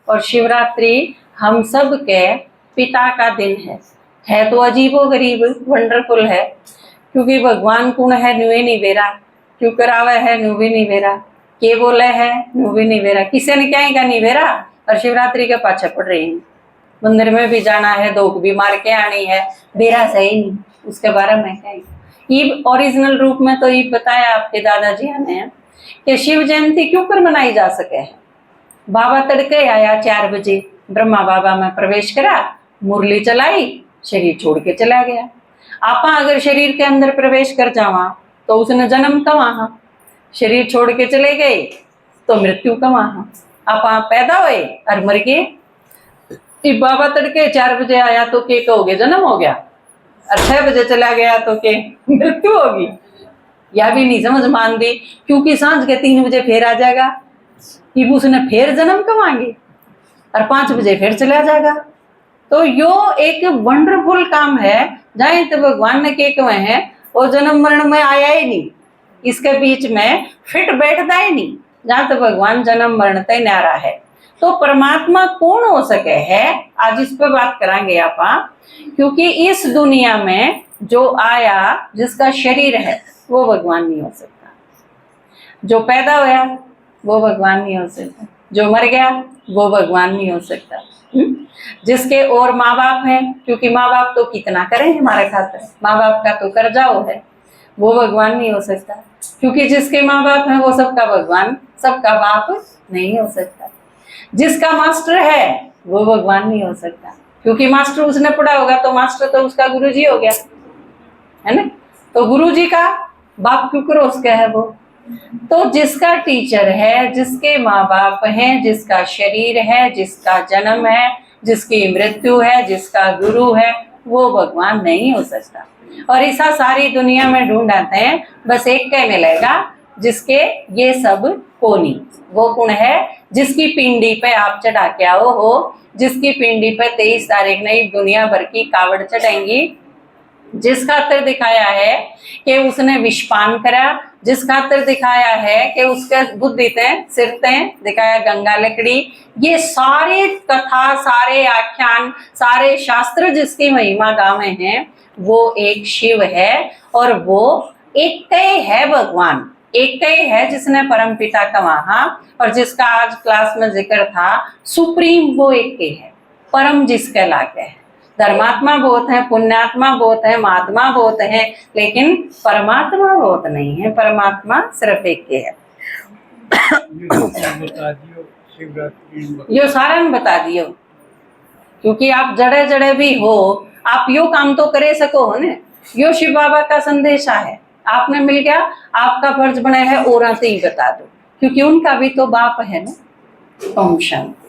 और शिवरात्रि हम सब के पिता का दिन है तो अजीबो-गरीब वंडरफुल है, क्योंकि भगवान कुण है न्यूए नहीं बेरा, क्यों करावे है न्यू भी नहीं बेरा, के बोले है न्यू भी नहीं बेरा, किसी ने क्या ही का नहीं बेरा, और शिवरात्रि के पाछे पड़ रही है। मंदिर में भी जाना है, धोख भी मार के आनी है, बेरा सही नहीं, उसके बारे में क्या ये ओरिजिनल रूप में तो ये बताया आपके दादाजी ने कि शिव जयंती क्यों कर मनाई जा सके है। बाबा तड़के आया 4 बजे, ब्रह्मा बाबा में प्रवेश करा, मुरली चलाई, शरीर छोड़ के चला गया। आपा अगर शरीर के अंदर प्रवेश कर जावा तो उसने जन्म कहाँ, शरीर छोड़ के चले गए तो मृत्यु कहाँ, आपा पैदा हुए और मर गए। बाबा तड़के 4 बजे आया तो के कहोगे जन्म हो गया, और 6 बजे चला गया तो के मृत्यु होगी, या भी नहीं समझ मान दी, क्योंकि सांझ के 3 बजे फिर आ जाएगा, कि उसने फिर जन्म कमाएंगे और 5 बजे फिर चला जाएगा। तो यो एक वंडरफुल काम है, जाए तो भगवान ने के कहे हैं वो जन्म मरण में आया ही नहीं, इसके बीच में फिट बैठता ही नहीं, जहां तो भगवान जन्म मरण तय न्यारा है। तो परमात्मा कौन हो सके है, आज इस पर बात करेंगे आपा, क्योंकि इस दुनिया में जो आया जिसका शरीर है वो भगवान नहीं हो सकता, जो पैदा होया वो भगवान नहीं हो सकता, जो मर गया वो भगवान नहीं हो सकता, जिसके और माँ बाप हैं, क्योंकि माँ बाप तो कितना करें हमारे खातिर, माँ बाप का तो कर्जाओ है, वो भगवान नहीं हो सकता, क्योंकि जिसके माँ बाप हैं वो सबका भगवान सबका बाप नहीं हो सकता। जिसका मास्टर है वो भगवान नहीं हो सकता, क्योंकि मास्टर उसने पढ़ा होगा तो मास्टर तो उसका गुरुजी हो गया है ना, तो गुरुजी का बाप क्यों करो उसका है वो। तो जिसका टीचर है, जिसके माँ बाप हैं, जिसका शरीर है, जिसका जन्म है, जिसकी मृत्यु है, जिसका गुरु है, वो भगवान नहीं हो सकता। और ऐसा सारी दुनिया में ढूंढाते हैं, बस एक के मिलेगा जिसके ये सब कोनी, वो कौन है, जिसकी पिंडी पे आप चढ़ा के आओ हो, जिसकी पिंडी पे 23 तारीख नई दुनिया भर की कावड़ चढ़ेंगी, जिस खातिर दिखाया है कि उसने विषपान करा, जिस खातिर दिखाया है कि उसके बुद्धि ते सिर ते दिखाया गंगा लकड़ी, ये सारे कथा, सारे आख्यान, सारे शास्त्र जिसकी महिमा गावे हैं वो एक शिव है, और वो एक है भगवान, एक है जिसने परम पिता कहा, और जिसका आज क्लास में जिक्र था सुप्रीम, वो एक है, परम जिसके लागे है। धर्मात्मा बहुत है, पुण्यात्मा बहुत है, महात्मा बहुत है, लेकिन परमात्मा बहुत नहीं है, परमात्मा सिर्फ एक के है। यो सारा बता दियो, क्योंकि आप जड़े जड़े भी हो, आप यो काम तो करे सको हो ने, यो शिव बाबा का संदेशा है, आपने मिल गया, आपका फर्ज बना है और ही बता दो, क्योंकि उनका भी तो बाप है ना। ओम शांति।